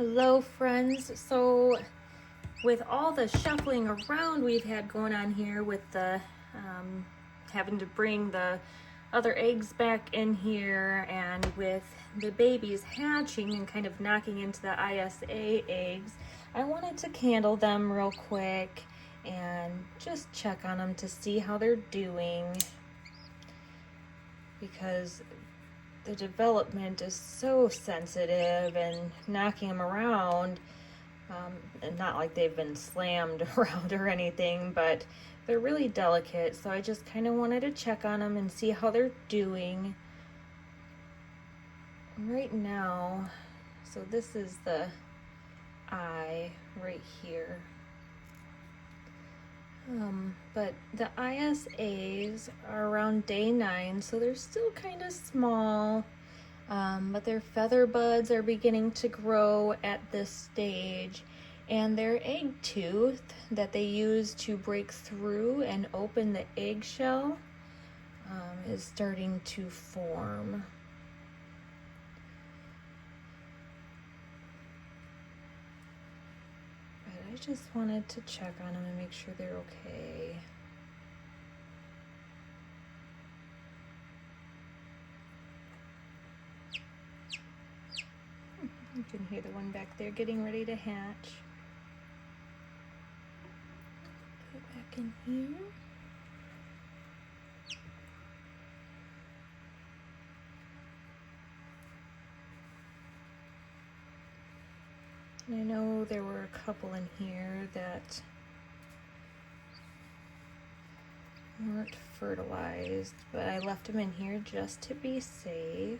Hello friends. So with all the shuffling around we've had going on here with the having to bring the other eggs back in here, and with the babies hatching and kind of knocking into the ISA eggs, I wanted to candle them real quick and just check on them to see how they're doing, because the development is so sensitive, and knocking them around, and not like they've been slammed around or anything, but they're really delicate. So I just kind of wanted to check on them and see how they're doing right now. So this is the eye right here. But the ISAs are around day 9, so they're still kind of small, but their feather buds are beginning to grow at this stage, and their egg tooth that they use to break through and open the eggshell is starting to form. I just wanted to check on them and make sure they're okay. You can hear the one back there getting ready to hatch. Put it back in here. I know there were a couple in here that weren't fertilized, but I left them in here just to be safe.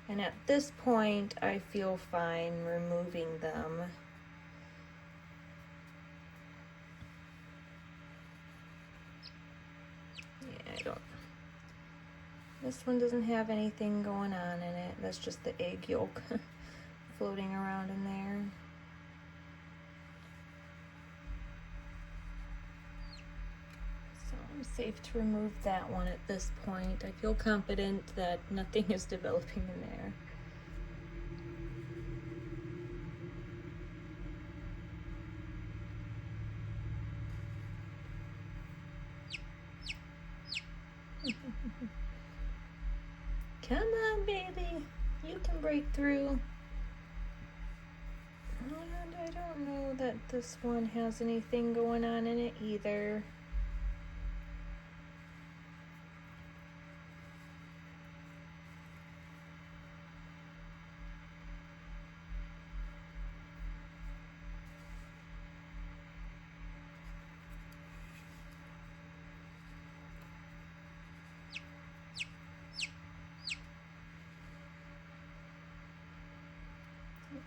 And at this point, I feel fine removing them. Yeah, this one doesn't have anything going on in it. That's just the egg yolk floating around in there. So I'm safe to remove that one at this point. I feel confident that nothing is developing in there. Come on, baby. You can break through. And I don't know that this one has anything going on in it either.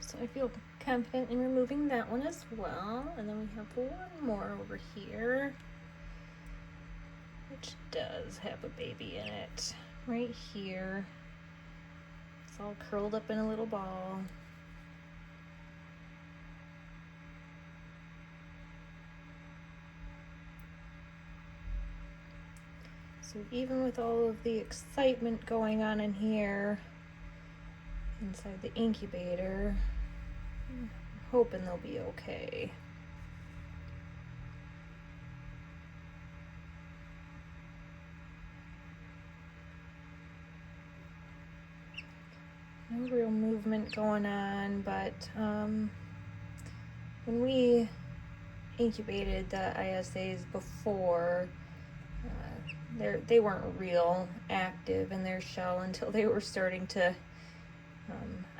So I feel confident in removing that one as well. And then we have one more over here, which does have a baby in it right here. It's all curled up in a little ball. So even with all of the excitement going on in here inside the incubator, I'm hoping they'll be okay. No real movement going on, but when we incubated the ISAs before, they weren't real active in their shell until they were starting to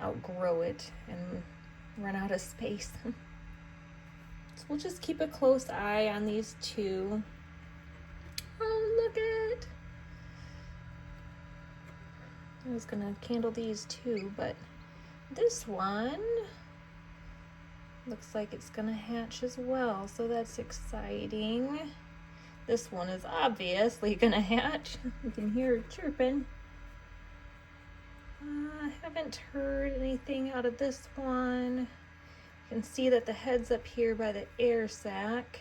outgrow it and run out of space. So we'll just keep a close eye on these two. Oh, look it! I was gonna candle these two, but this one looks like it's gonna hatch as well, so that's exciting. This one is obviously gonna hatch. You can hear it chirping. I haven't heard anything out of this one. You can see that the head's up here by the air sac.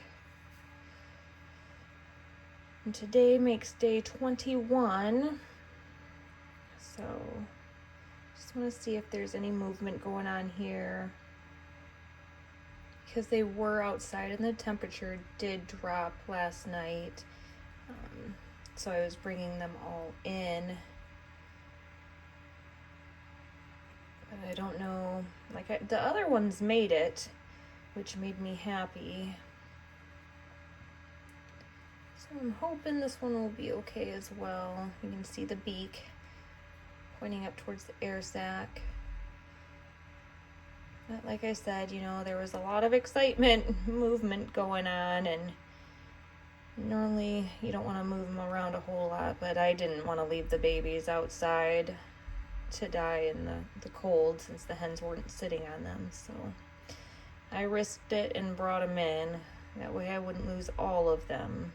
And today makes day 21. So Just want to see if there's any movement going on here, because they were outside and the temperature did drop last night. So I was bringing them all in. But I don't know, like the other ones made it, which made me happy. So I'm hoping this one will be okay as well. You can see the beak pointing up towards the air sac. But like I said, you know, there was a lot of excitement, movement going on, and normally you don't want to move them around a whole lot, but I didn't want to leave the babies outside to die in the cold since the hens weren't sitting on them. So I risked it and brought them in. That way I wouldn't lose all of them.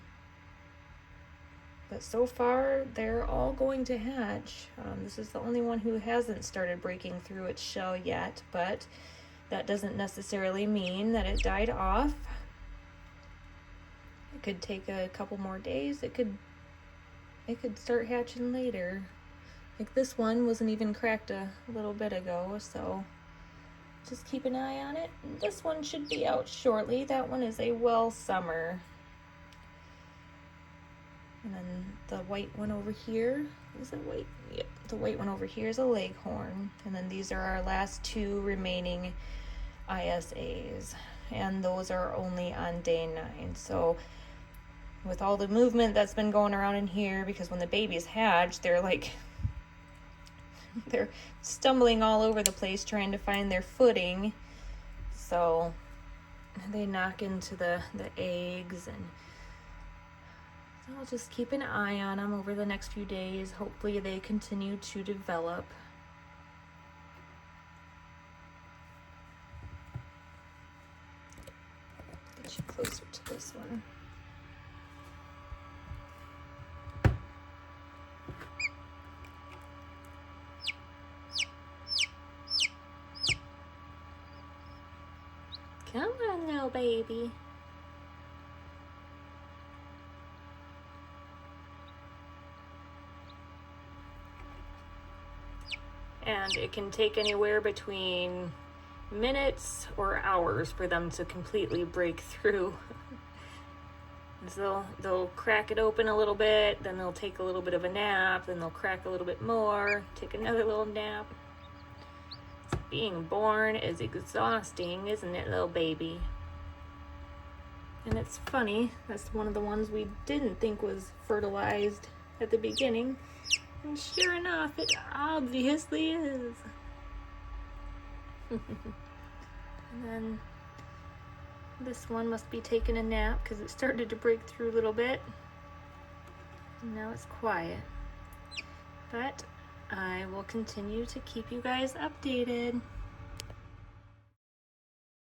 But so far, they're all going to hatch. This is the only one who hasn't started breaking through its shell yet, but that doesn't necessarily mean that it died off. It could take a couple more days. It could start hatching later. Like this one wasn't even cracked a little bit ago, so just keep an eye on it. This one should be out shortly. That one is a well summer. And then the white one over here, is it white? Yep, the white one over here is a leghorn. And then these are our last two remaining ISAs. And those are only on day 9. So with all the movement that's been going around in here, because when the babies hatch, they're stumbling all over the place trying to find their footing. So they knock into the eggs, and I'll just keep an eye on them over the next few days. Hopefully they continue to develop. Get you closer to this one. Come on now, baby. And it can take anywhere between minutes or hours for them to completely break through. So they'll crack it open a little bit, then they'll take a little bit of a nap, then they'll crack a little bit more, take another little nap. Being born is exhausting, isn't it, little baby? And it's funny, that's one of the ones we didn't think was fertilized at the beginning. And sure enough, it obviously is. And then this one must be taking a nap because it started to break through a little bit. And now it's quiet. But I will continue to keep you guys updated.